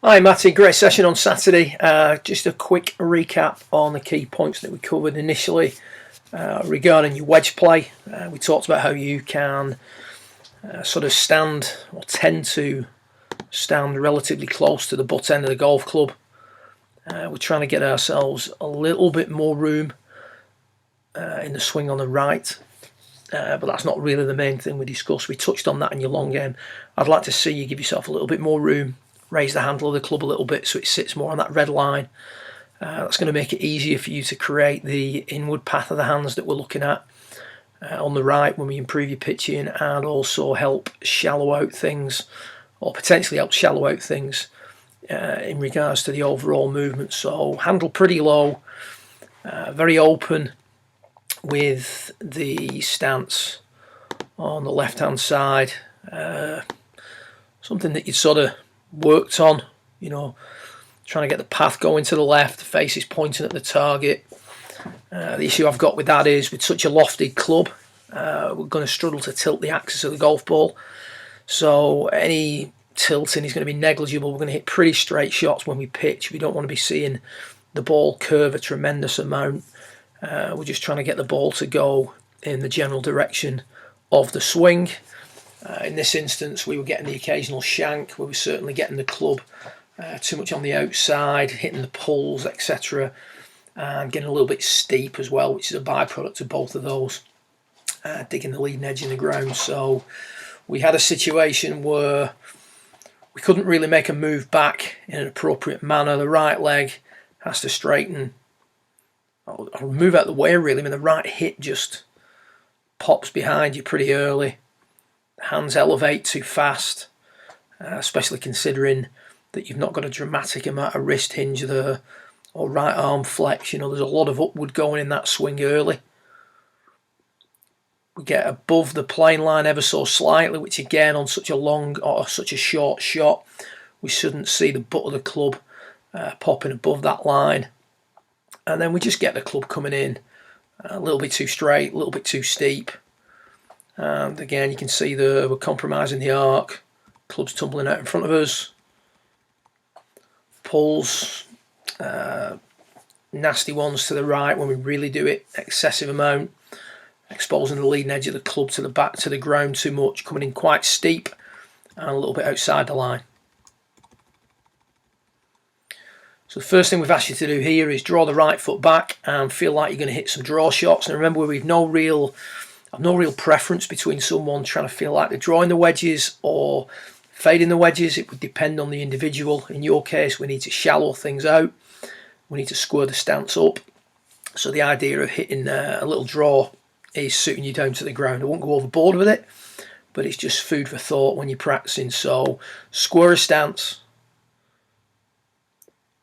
Hi Matty, great session on Saturday. Just a quick recap on the key points that we covered initially regarding your wedge play. We talked about how you can sort of stand or tend to stand relatively close to the butt end of the golf club. We're trying to get ourselves a little bit more room in the swing on the right. But that's not really the main thing we discussed. We touched on that in your long game. I'd like to see you give yourself a little bit more room, raise the handle of the club a little bit so it sits more on that red line. That's going to make it easier for you to create the inward path of the hands that we're looking at on the right when we improve your pitching, and also help shallow out things, or potentially help shallow out things in regards to the overall movement. So handle pretty low, very open with the stance on the left hand side. Something that you sort of worked on, trying to get the path going to the left, the face is pointing at the target. The issue I've got with that is, with such a lofted club, we're going to struggle to tilt the axis of the golf ball. So any tilting is going to be negligible. We're going to hit pretty straight shots when we pitch. We don't want to be seeing the ball curve a tremendous amount. We're just trying to get the ball to go in the general direction of the swing. In this instance, we were getting the occasional shank. We were certainly getting the club too much on the outside, hitting the pulls, etc., and getting a little bit steep as well, which is a byproduct of both of those, digging the leading edge in the ground. So we had a situation where we couldn't really make a move back in an appropriate manner. The right leg has to straighten. I'll move out of the way, really. I mean, the right hip just pops behind you pretty early. Hands elevate too fast, especially considering that you've not got a dramatic amount of wrist hinge there, or right arm flex. There's a lot of upward going in that swing early. We get above the plane line ever so slightly, which again, on such a long or such a short shot, we shouldn't see the butt of the club popping above that line. And then we just get the club coming in a little bit too straight, a little bit too steep. And again, you can see there we're compromising the arc. Club's tumbling out in front of us. Pulls, nasty ones to the right when we really do it, excessive amount. Exposing the leading edge of the club to the back, to the ground too much, coming in quite steep and a little bit outside the line. So the first thing we've asked you to do here is draw the right foot back and feel like you're going to hit some draw shots. And remember, we've no real preference between someone trying to feel like they're drawing the wedges or fading the wedges. It would depend on the individual. In your case, we need to shallow things out. We need to square the stance up. So the idea of hitting a little draw is suiting you down to the ground. I won't go overboard with it, but it's just food for thought when you're practicing. So square a stance.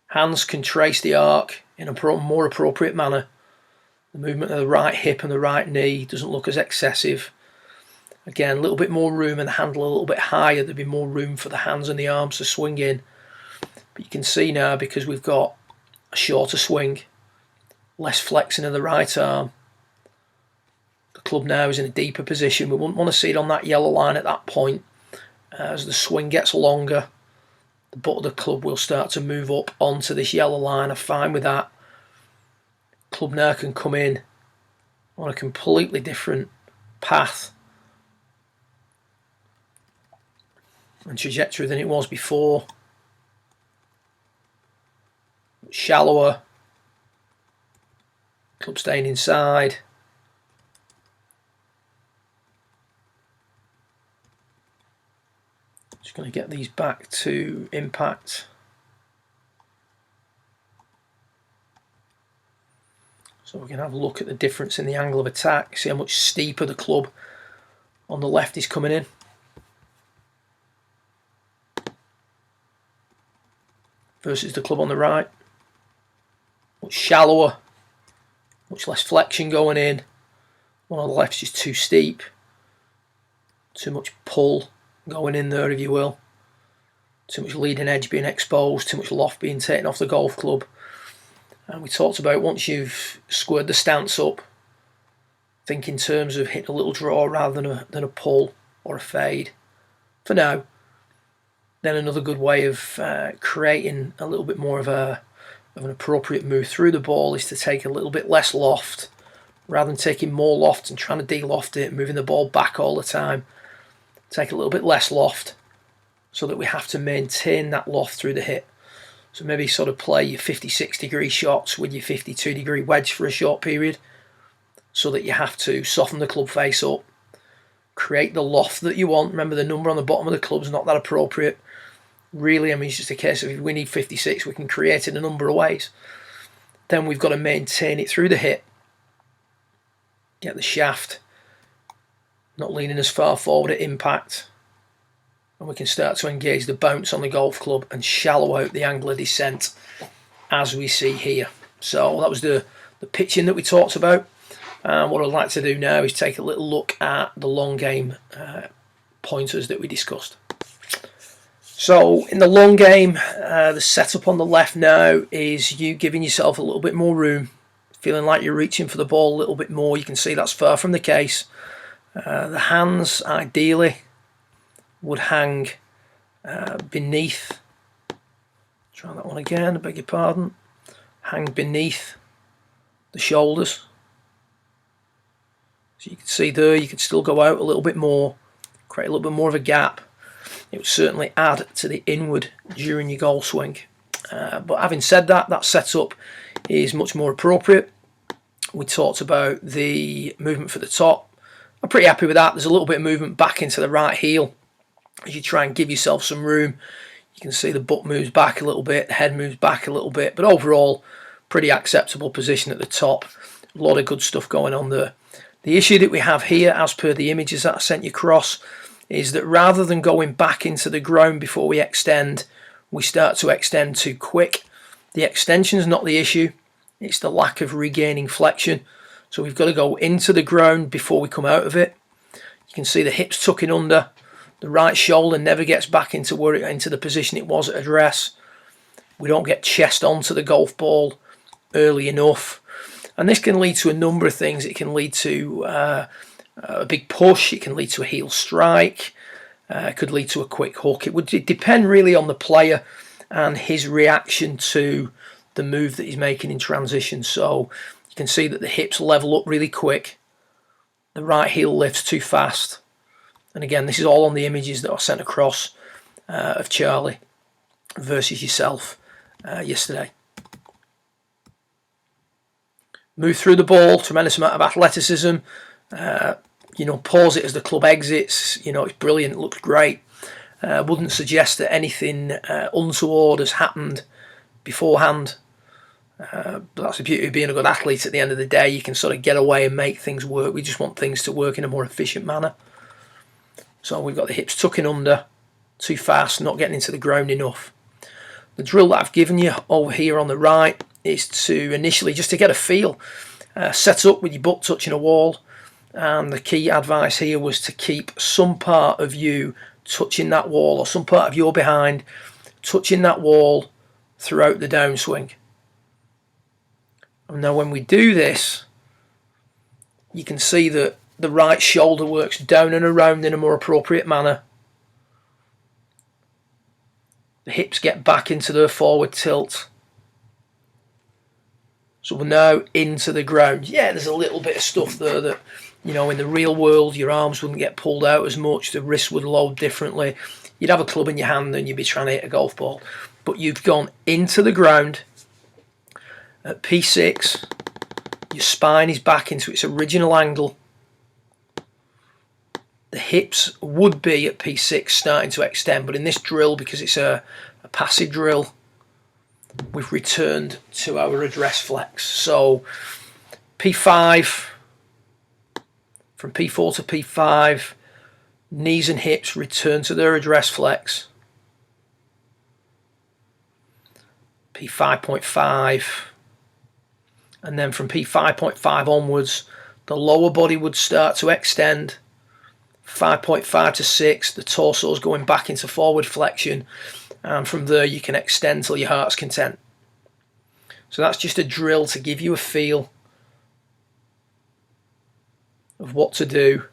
Hands can trace the arc in a more appropriate manner. The movement of the right hip and the right knee doesn't look as excessive. Again, a little bit more room and the handle a little bit higher. There'd be more room for the hands and the arms to swing in. But you can see now, because we've got a shorter swing, less flexing of the right arm, the club now is in a deeper position. We wouldn't want to see it on that yellow line at that point. As the swing gets longer, the butt of the club will start to move up onto this yellow line. I'm fine with that. Club now can come in on a completely different path and trajectory than it was before. Shallower. Club staying inside. Just going to get these back to impact. So we can have a look at the difference in the angle of attack. See how much steeper the club on the left is coming in. Versus the club on the right. Much shallower. Much less flexion going in. One on the left's just too steep. Too much pull going in there, if you will. Too much leading edge being exposed. Too much loft being taken off the golf club. And we talked about, once you've squared the stance up, think in terms of hitting a little draw rather than a pull or a fade. For now, Then another good way of creating a little bit more of an appropriate move through the ball is to take a little bit less loft, rather than taking more loft and trying to de-loft it, moving the ball back all the time. Take a little bit less loft so that we have to maintain that loft through the hit. So maybe sort of play your 56 degree shots with your 52 degree wedge for a short period, so that you have to soften the club face up, create the loft that you want. Remember, the number on the bottom of the club is not that appropriate. Really, I mean, it's just a case of if we need 56, we can create it a number of ways. Then we've got to maintain it through the hit. Get the shaft not leaning as far forward at impact. And we can start to engage the bounce on the golf club and shallow out the angle of descent, as we see here. So that was the pitching that we talked about. And what I'd like to do now is take a little look at the long game pointers that we discussed. So in the long game, the setup on the left now is you giving yourself a little bit more room, feeling like you're reaching for the ball a little bit more. You can see that's far from the case. The hands ideally would hang beneath. Try that one again, I beg your pardon. Hang beneath the shoulders. So you can see there, you could still go out a little bit more, create a little bit more of a gap. It would certainly add to the inward during your golf swing. But having said that, that setup is much more appropriate. We talked about the movement for the top. I'm pretty happy with that. There's a little bit of movement back into the right heel as you try and give yourself some room. You can see the butt moves back a little bit, the head moves back a little bit, but overall, pretty acceptable position at the top. A lot of good stuff going on there. The issue that we have here, as per the images that I sent you across, is that rather than going back into the ground before we extend, we start to extend too quick. The extension is not the issue, it's the lack of regaining flexion. So we've got to go into the ground before we come out of it. You can see the hips tucking under. The right shoulder never gets back into the position it was at address. We don't get chest onto the golf ball early enough. And this can lead to a number of things. It can lead to a big push. It can lead to a heel strike. It could lead to a quick hook. It would depend really on the player and his reaction to the move that he's making in transition. So you can see that the hips level up really quick. The right heel lifts too fast. And again, this is all on the images that I sent across of Charlie versus yourself yesterday. Move through the ball, tremendous amount of athleticism. Pause it as the club exits. It's brilliant, it looks great. Wouldn't suggest that anything untoward has happened beforehand. But that's the beauty of being a good athlete. At the end of the day, you can sort of get away and make things work. We just want things to work in a more efficient manner. So we've got the hips tucking under too fast, not getting into the ground enough. The drill that I've given you over here on the right is to initially just to get a feel. Set up with your butt touching a wall. And the key advice here was to keep some part of you touching that wall, or some part of your behind touching that wall throughout the downswing. And now when we do this, you can see that the right shoulder works down and around in a more appropriate manner. The hips get back into their forward tilt. So we're now into the ground. Yeah, there's a little bit of stuff there that, in the real world, your arms wouldn't get pulled out as much, the wrists would load differently. You'd have a club in your hand and you'd be trying to hit a golf ball. But you've gone into the ground at P6. Your spine is back into its original angle. The hips would be at P6 starting to extend, but in this drill, because it's a passive drill, we've returned to our address flex. So P5, from P4 to P5, knees and hips return to their address flex. P5.5, and then from P5.5 onwards, the lower body would start to extend. 5.5 to 6, the torso is going back into forward flexion, and from there you can extend till your heart's content. So that's just a drill to give you a feel of what to do,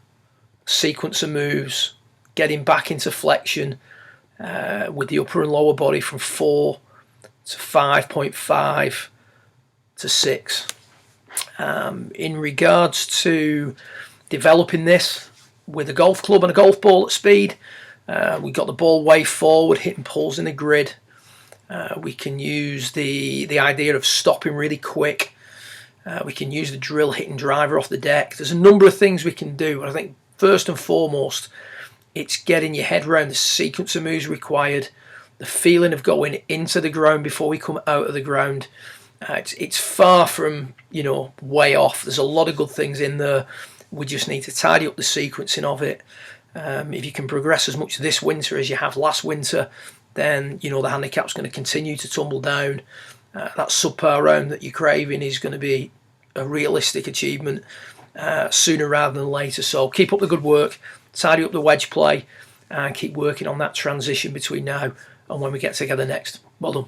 sequence of moves, getting back into flexion, with the upper and lower body from 4 to 5.5 to 6. In regards to developing this with a golf club and a golf ball at speed, we got the ball way forward, hitting pulls in the grid. We can use the idea of stopping really quick. We can use the drill hitting driver off the deck. There's a number of things we can do, but I think first and foremost, it's getting your head around the sequence of moves required, the feeling of going into the ground before we come out of the ground. It's far from, way off. There's a lot of good things in there. We just need to tidy up the sequencing of it. If you can progress as much this winter as you have last winter, then the handicap's going to continue to tumble down. That subpar round that you're craving is going to be a realistic achievement sooner rather than later. So keep up the good work, tidy up the wedge play, and keep working on that transition between now and when we get together next. Well done.